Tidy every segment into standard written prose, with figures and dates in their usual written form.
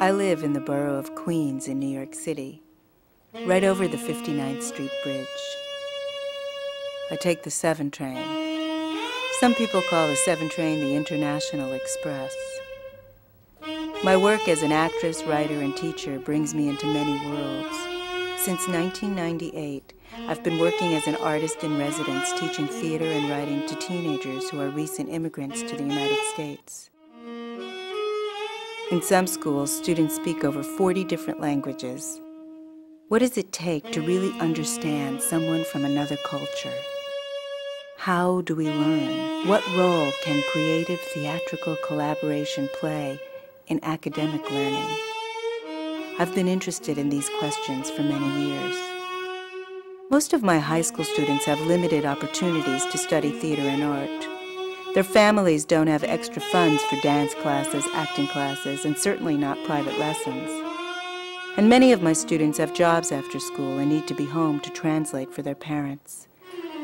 I live in the borough of Queens in New York City, right over the 59th Street Bridge. I take the 7 train. Some people call the 7 train the International Express. My work as an actress, writer, and teacher brings me into many worlds. Since 1998, I've been working as an artist in residence, teaching theater and writing to teenagers who are recent immigrants to the United States. In some schools, students speak over 40 different languages. What does it take to really understand someone from another culture? How do we learn? What role can creative theatrical collaboration play in academic learning? I've been interested in these questions for many years. Most of my high school students have limited opportunities to study theater and art. Their families don't have extra funds for dance classes, acting classes, and certainly not private lessons. And many of my students have jobs after school and need to be home to translate for their parents.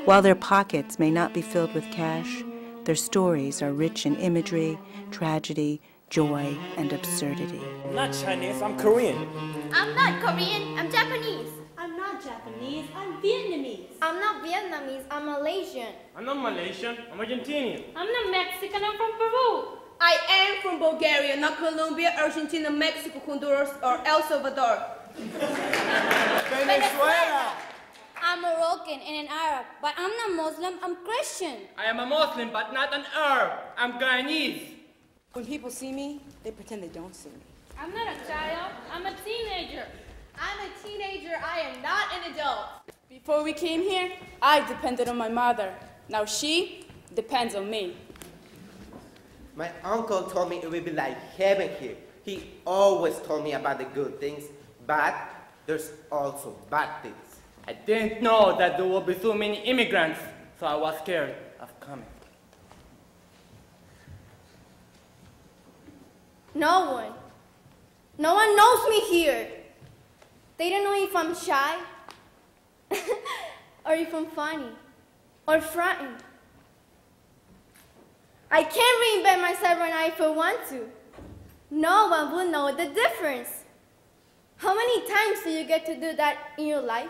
While their pockets may not be filled with cash, their stories are rich in imagery, tragedy, joy, and absurdity. I'm not Chinese, I'm Korean. I'm not Korean, I'm Japanese. I'm not Japanese, I'm Vietnamese. I'm not Vietnamese, I'm Malaysian. I'm not Malaysian, I'm Argentinian. I'm not Mexican, I'm from Peru. I am from Bulgaria, not Colombia, Argentina, Mexico, Honduras, or El Salvador. Venezuela! I'm Moroccan and an Arab, but I'm not Muslim, I'm Christian. I am a Muslim, but not an Arab. I'm Guyanese. When people see me, they pretend they don't see me. I'm not a child, I'm a teenager. I'm a teenager, I am not an adult. Before we came here, I depended on my mother. Now she depends on me. My uncle told me it would be like heaven here. He always told me about the good things, but there's also bad things. I didn't know that there would be so many immigrants, so I was scared of coming. No one knows me here. They don't know if I'm shy, or if I'm funny, or frightened. I can't reinvent myself right now if I want to. No one will know the difference. How many times do you get to do that in your life?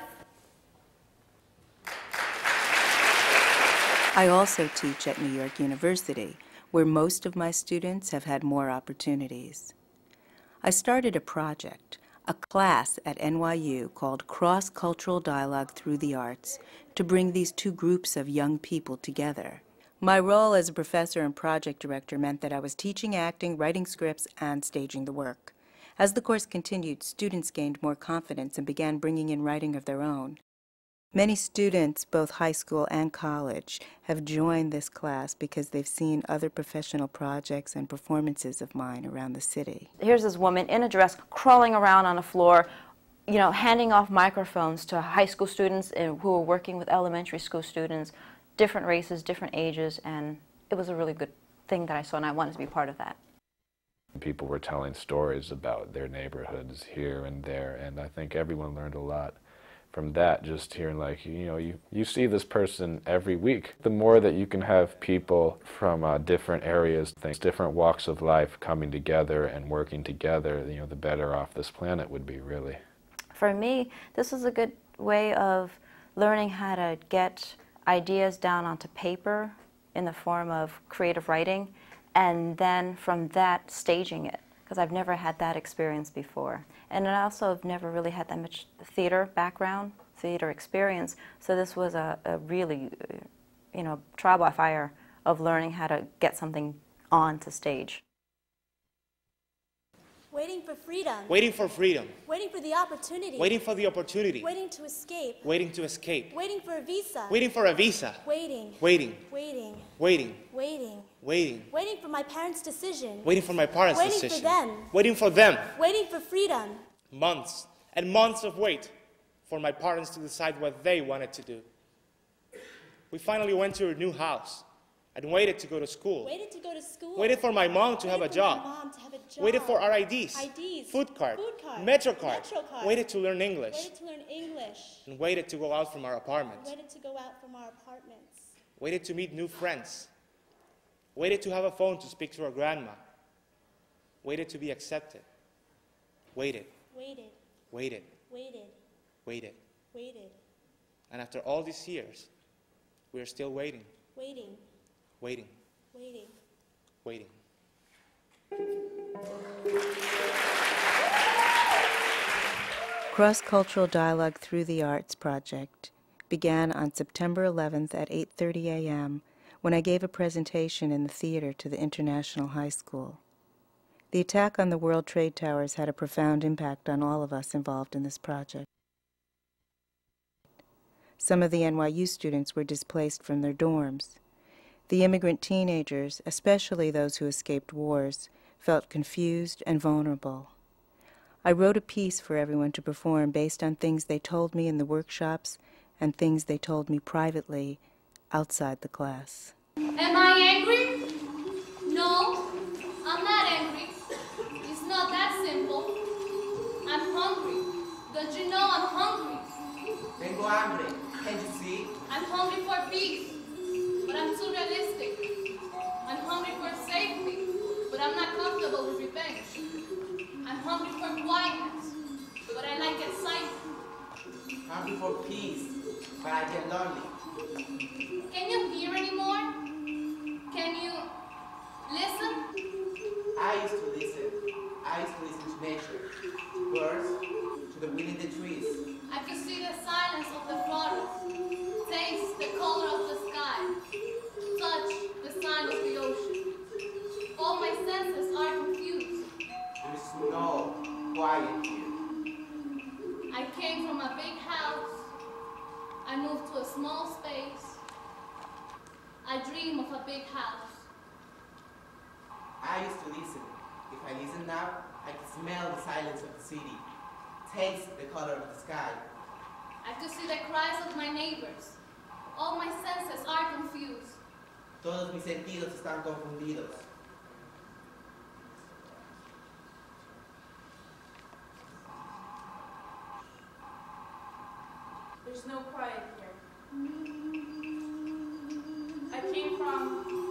I also teach at New York University, where most of my students have had more opportunities. I started a project, a class at NYU called Cross-Cultural Dialogue Through the Arts, to bring these two groups of young people together. My role as a professor and project director meant that I was teaching acting, writing scripts, and staging the work. As the course continued, students gained more confidence and began bringing in writing of their own. Many students, both high school and college, have joined this class because they've seen other professional projects and performances of mine around the city. Here's this woman in a dress crawling around on the floor, you know, handing off microphones to high school students who are working with elementary school students, different races, different ages, and it was a really good thing that I saw, and I wanted to be part of that. People were telling stories about their neighborhoods here and there, and I think everyone learned a lot from that, just hearing like, you know, you see this person every week. The more that you can have people from different areas, different walks of life coming together and working together, you know, the better off this planet would be, really. For me, this is a good way of learning how to get ideas down onto paper in the form of creative writing, and then from that staging it, because I've never had that experience before. And I also have never really had that much theater background, theater experience, so this was a really, you know, trial by fire of learning how to get something onto stage. Waiting for freedom. Waiting for freedom. Waiting for the opportunity. Waiting for the opportunity. Waiting to escape. Waiting to escape. Waiting for a visa. Waiting for a visa. Waiting. Waiting. Waiting. Waiting. Waiting. Waiting. Waiting for my parents' decision. Waiting for my parents' Waiting decision. for them. Waiting for them. Waiting for freedom. Months and months of wait for my parents to decide what they wanted to do. We finally went to a new house and waited to go to school. Waited to go to school. Waited for my mom to have a job. Waited for our IDs. Food card. Metro card. Waited to learn English. Waited to learn English. And waited to go out from our apartment. Waited to go out from our apartments. Waited to meet new friends. Waited to have a phone to speak to our grandma. Waited to be accepted. waited, waited, waited, waited, waited. waited, And after all these years, we are still waiting, waiting, waiting, waiting. waiting. Cross-Cultural Dialogue Through the Arts project began on September 11th at 8:30 a.m. when I gave a presentation in the theater to the International High School. The attack on the World Trade Towers had a profound impact on all of us involved in this project. Some of the NYU students were displaced from their dorms. The immigrant teenagers, especially those who escaped wars, felt confused and vulnerable. I wrote a piece for everyone to perform based on things they told me in the workshops and things they told me privately outside the class. Am I angry? No, I'm not angry. It's not that simple. I'm hungry. Don't you know I'm hungry? Tengo hambre. Can't you see? I'm hungry for peace, but I'm too realistic. I'm hungry for safety, but I'm not comfortable with revenge. I'm hungry for quietness, but I like excitement. Hungry for peace, but I get lonely. Can you hear anymore? Can you listen? I used to listen. I used to listen to nature, birds, to the wind in the trees. I could see the silence of the forest, taste the color of the sky, touch the sound of the ocean. All my senses are confused. There is no quiet here. I came from a big house. I moved to a small space. I dream of a big house. I used to listen. If I listen now, I can smell the silence of the city, taste the color of the sky. I could see the cries of my neighbors. All my senses are confused. Todos mis sentidos están confundidos. There's no quiet here. I came from